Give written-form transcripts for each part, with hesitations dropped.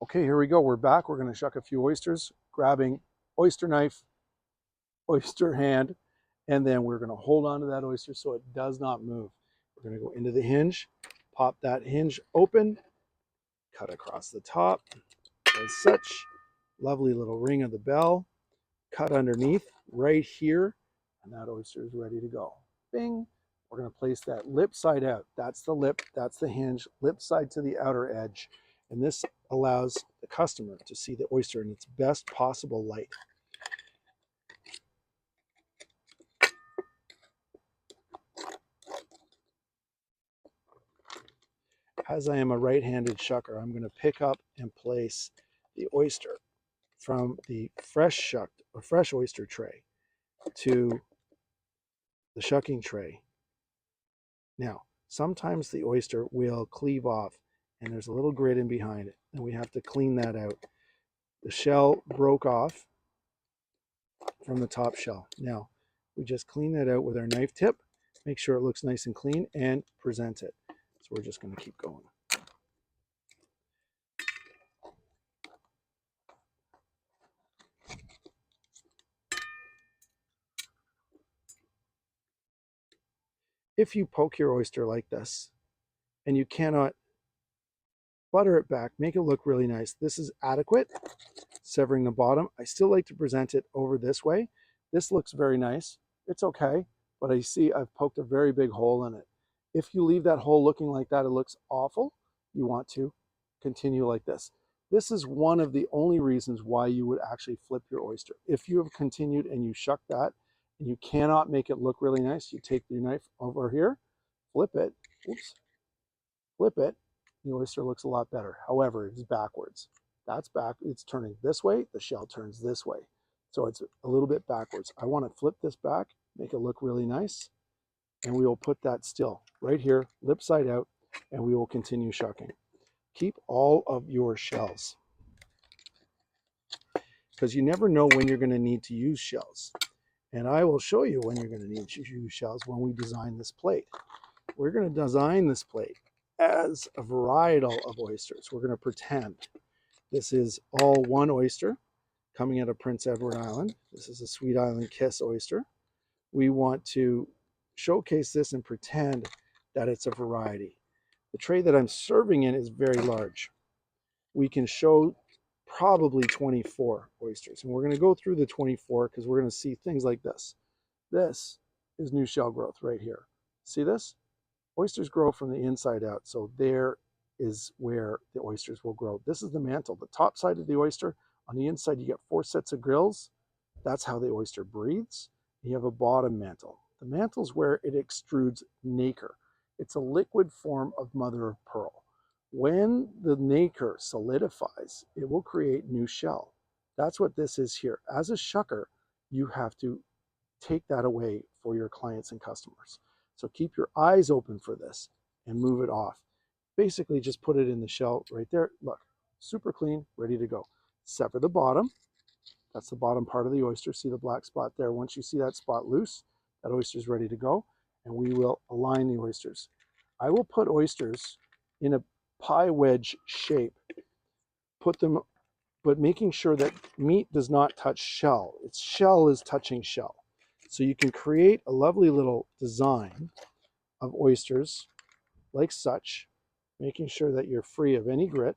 Okay, here we go. We're back. We're going to shuck a few oysters, grabbing oyster knife, oyster hand, and then we're going to hold on to that oyster so it does not move. We're going to go into the hinge, pop that hinge open, cut across the top as such. Lovely little ring of the bell, cut underneath right here, and that oyster is ready to go. Bing. We're going to place that lip side out. That's the lip, that's the hinge, lip side to the outer edge. And this allows the customer to see the oyster in its best possible light. As I am a right-handed shucker, I'm going to pick up and place the oyster from the fresh shucked or fresh oyster tray to the shucking tray. Now, sometimes the oyster will cleave off and there's a little grit in behind it, and we have to clean that out. The shell broke off from the top shell. Now, we just clean that out with our knife tip, make sure it looks nice and clean, and present it. So we're just going to keep going. If you poke your oyster like this and you cannot butter it back, make it look really nice. This is adequate, severing the bottom. I still like to present it over this way. This looks very nice. It's okay, but I see I've poked a very big hole in it. If you leave that hole looking like that, it looks awful. You want to continue like this. This is one of the only reasons why you would actually flip your oyster. If you have continued and you shuck that and you cannot make it look really nice, you take your knife over here, flip it, oops, flip it, the oyster looks a lot better. However, it's backwards. That's back, it's turning this way, the shell turns this way. So it's a little bit backwards. I want to flip this back, make it look really nice, and we will put that still right here, lip side out, and we will continue shucking. Keep all of your shells, because you never know when you're going to need to use shells. And I will show you when you're going to need to use shells when we design this plate. We're going to design this plate as a varietal of oysters. We're going to pretend this is all one oyster coming out of Prince Edward Island. This is a Sweet Island Kiss oyster. We want to showcase this and pretend that it's a variety. The tray that I'm serving in is very large. We can show probably 24 oysters, and we're going to go through the 24 because we're going to see things like this. This is new shell growth right here. See this? Oysters grow from the inside out, so there is where the oysters will grow. This is the mantle, the top side of the oyster. On the inside, you get 4 sets of grills. That's how the oyster breathes. You have a bottom mantle. The mantle is where it extrudes nacre. It's a liquid form of mother of pearl. When the nacre solidifies, it will create new shell. That's what this is here. As a shucker, you have to take that away for your clients and customers. So keep your eyes open for this and move it off. Basically, just put it in the shell right there. Look, super clean, ready to go. Sever the bottom. That's the bottom part of the oyster. See the black spot there? Once you see that spot loose, that oyster is ready to go, and we will align the oysters. I will put oysters in a pie wedge shape, put them, but making sure that meat does not touch shell. Its shell is touching shell. So you can create a lovely little design of oysters like such, making sure that you're free of any grit.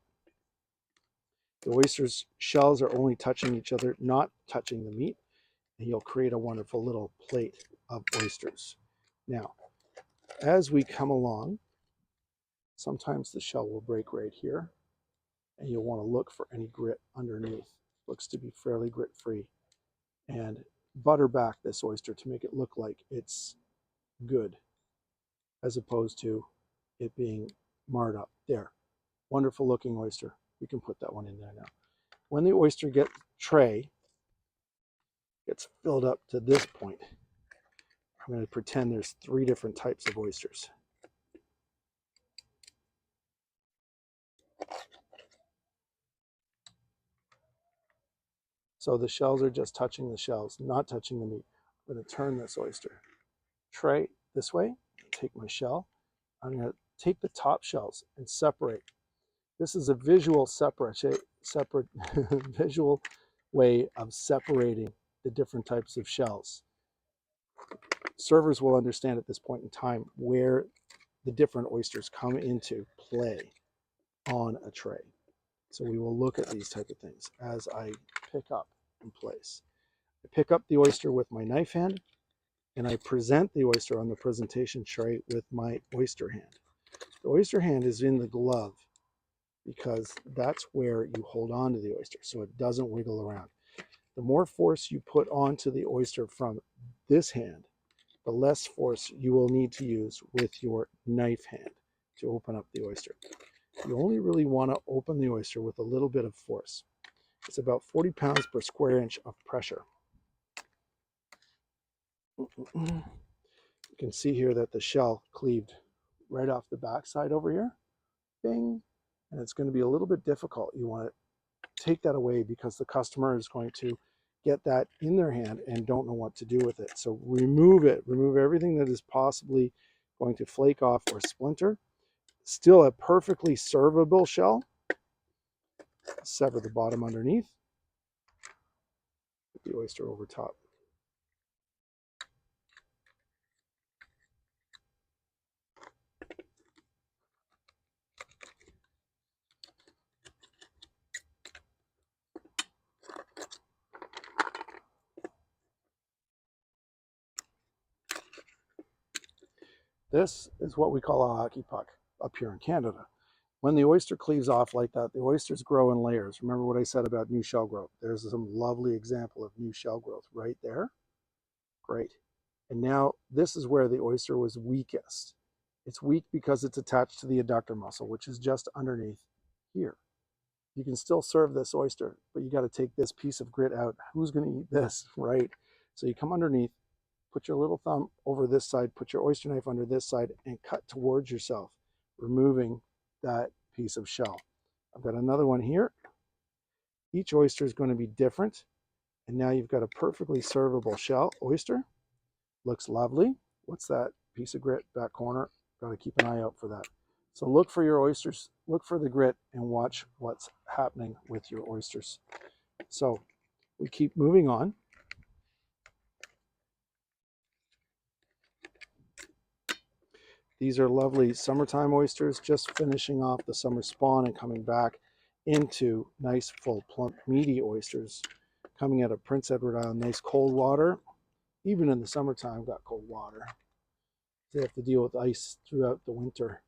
The oysters' shells are only touching each other, not touching the meat, and you'll create a wonderful little plate of oysters. Now, as we come along, sometimes the shell will break right here, and you'll want to look for any grit underneath. Looks to be fairly grit-free. And butter back this oyster to make it look like it's good, as opposed to it being marred up. There, wonderful looking oyster. We can put that one in there now. When the oyster tray gets filled up to this point, I'm going to pretend there's 3 different types of oysters. So the shells are just touching the shells, not touching the meat. I'm going to turn this oyster tray this way, take my shell. I'm going to take the top shells and separate. This is a visual separate visual way of separating the different types of shells. Servers will understand at this point in time where the different oysters come into play on a tray. So we will look at these type of things as I pick up in place. I pick up the oyster with my knife hand, and I present the oyster on the presentation tray with my oyster hand. The oyster hand is in the glove because that's where you hold on to the oyster so it doesn't wiggle around. The more force you put onto the oyster from this hand, the less force you will need to use with your knife hand to open up the oyster. You only really want to open the oyster with a little bit of force. It's about 40 pounds per square inch of pressure. You can see here that the shell cleaved right off the backside over here. Bing. And it's going to be a little bit difficult. You want to take that away because the customer is going to get that in their hand and don't know what to do with it. So remove it. Remove everything that is possibly going to flake off or splinter. Still a perfectly servable shell. Sever the bottom underneath. Put the oyster over top. This is what we call a hockey puck up here in Canada. When the oyster cleaves off like that, the oysters grow in layers. Remember what I said about new shell growth. There's some lovely example of new shell growth right there. Great. And now this is where the oyster was weakest. It's weak because it's attached to the adductor muscle, which is just underneath here. You can still serve this oyster, but you got to take this piece of grit out. Who's going to eat this, right? So you come underneath, put your little thumb over this side, put your oyster knife under this side, and cut towards yourself, removing that piece of shell. I've got another one here. Each oyster is going to be different. And now you've got a perfectly servable shell oyster. Looks lovely. What's that piece of grit back corner? Got to keep an eye out for that. So look for your oysters, look for the grit, and watch what's happening with your oysters. So we keep moving on. These are lovely summertime oysters, just finishing off the summer spawn and coming back into nice, full, plump, meaty oysters coming out of Prince Edward Island. Nice cold water. Even in the summertime, got cold water. They have to deal with ice throughout the winter.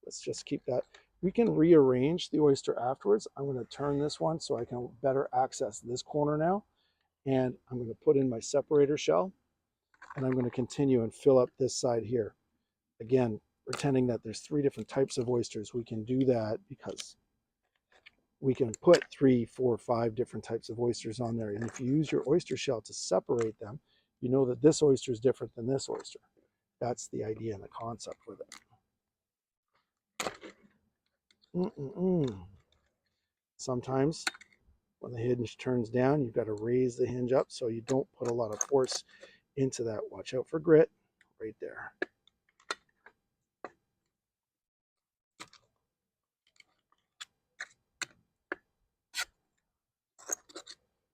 Let's just keep that. We can rearrange the oyster afterwards. I'm going to turn this one so I can better access this corner now. And I'm going to put in my separator shell. And I'm going to continue and fill up this side here. Again, pretending that there's 3 different types of oysters. We can do that because we can put 3, 4, 5 different types of oysters on there. And if you use your oyster shell to separate them, you know that this oyster is different than this oyster. That's the idea and the concept with it. Sometimes when the hinge turns down, you've got to raise the hinge up so you don't put a lot of force into that. Watch out for grit right there.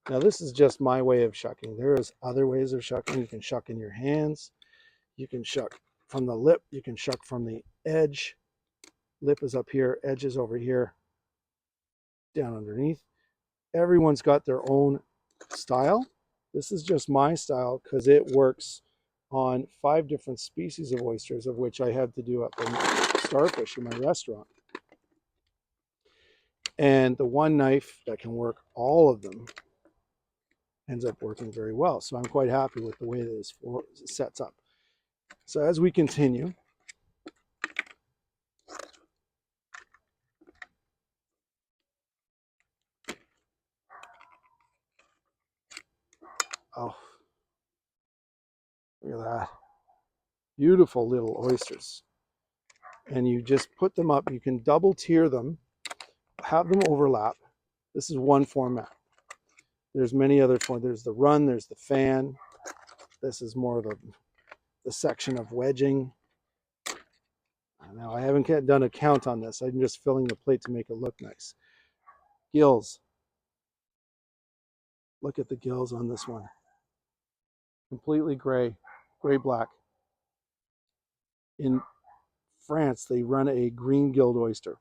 Now this is just my way of shucking. There's other ways of shucking. You can shuck in your hands. You can shuck from the lip. You can shuck from the edge. Lip is up here, edge is over here, down underneath. Everyone's got their own style. This is just my style because it works on 5 different species of oysters, of which I had to do up in Starfish in my restaurant. And the one knife that can work all of them ends up working very well. So I'm quite happy with the way that this sets up. So as we continue, oh, look at that. Beautiful little oysters. And you just put them up. You can double tier them, have them overlap. This is one format. There's many other forms. There's the run, there's the fan. This is more of the section of wedging. Now I haven't done a count on this. I'm just filling the plate to make it look nice. Gills. Look at the gills on this one. Completely gray, gray-black. In France, they run a green-gilled oyster.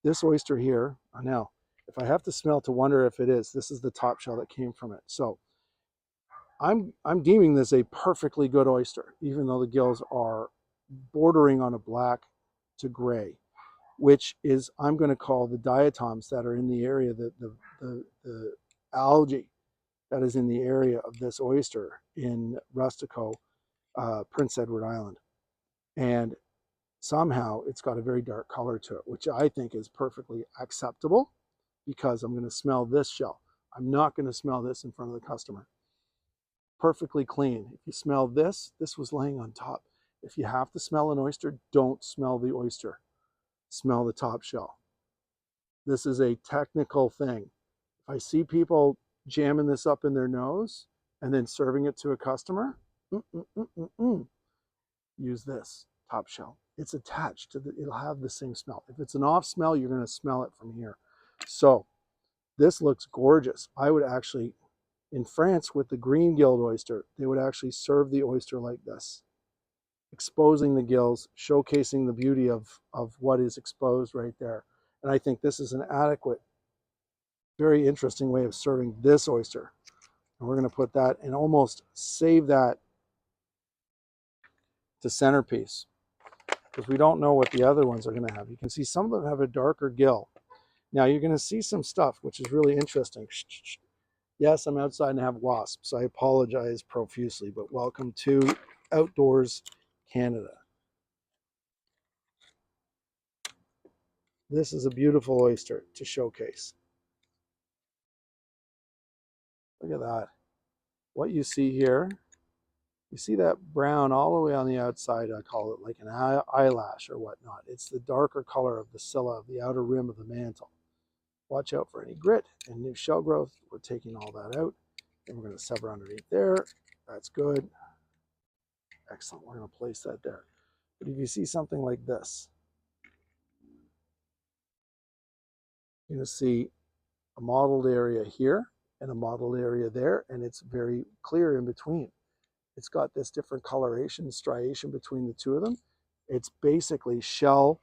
This oyster here, now, if I have to smell to wonder if it is, this is the top shell that came from it. So I'm deeming this a perfectly good oyster, even though the gills are bordering on a black to gray, which is, I'm going to call the diatoms that are in the area, the algae that is in the area of this oyster in Rustico, Prince Edward Island. And somehow it's got a very dark color to it, which I think is perfectly acceptable because I'm going to smell this shell. I'm not going to smell this in front of the customer. Perfectly clean. If you smell this, this was laying on top. If you have to smell an oyster, don't smell the oyster. Smell the top shell. This is a technical thing. If I see people jamming this up in their nose and then serving it to a customer, use this top shell. It's attached to it'll have the same smell. If it's an off smell, you're going to smell it from here. So this looks gorgeous. I would actually, in France with the green gilled oyster, they would actually serve the oyster like this, exposing the gills, showcasing the beauty of what is exposed right there. And I think this is an adequate, very interesting way of serving this oyster. And we're going to put that and almost save that to centerpiece, because we don't know what the other ones are going to have. You can see some of them have a darker gill. Now you're going to see some stuff which is really interesting. Yes, I'm outside and have wasps. I apologize profusely, but welcome to Outdoors Canada. This is a beautiful oyster to showcase. Look at that. What you see here, you see that brown all the way on the outside. I call it like an eyelash or whatnot. It's the darker color of the scylla, of the outer rim of the mantle. Watch out for any grit and new shell growth. We're taking all that out. And we're going to sever underneath there. That's good. Excellent. We're going to place that there. But if you see something like this, you're going to see a mottled area here and a mottled area there, and it's very clear in between. It's got this different coloration, striation between the two of them. It's basically shell,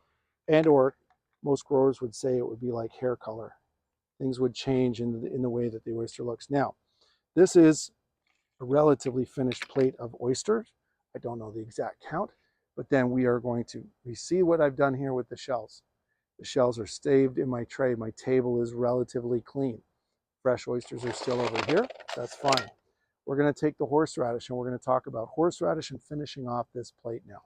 and or most growers would say it would be like hair color. Things would change in the way that the oyster looks. Now, this is a relatively finished plate of oysters. I don't know the exact count, but then we are going to, you see what I've done here with the shells. The shells are staved in my tray. My table is relatively clean. Fresh oysters are still over here. That's fine. We're going to take the horseradish and we're going to talk about horseradish and finishing off this plate now.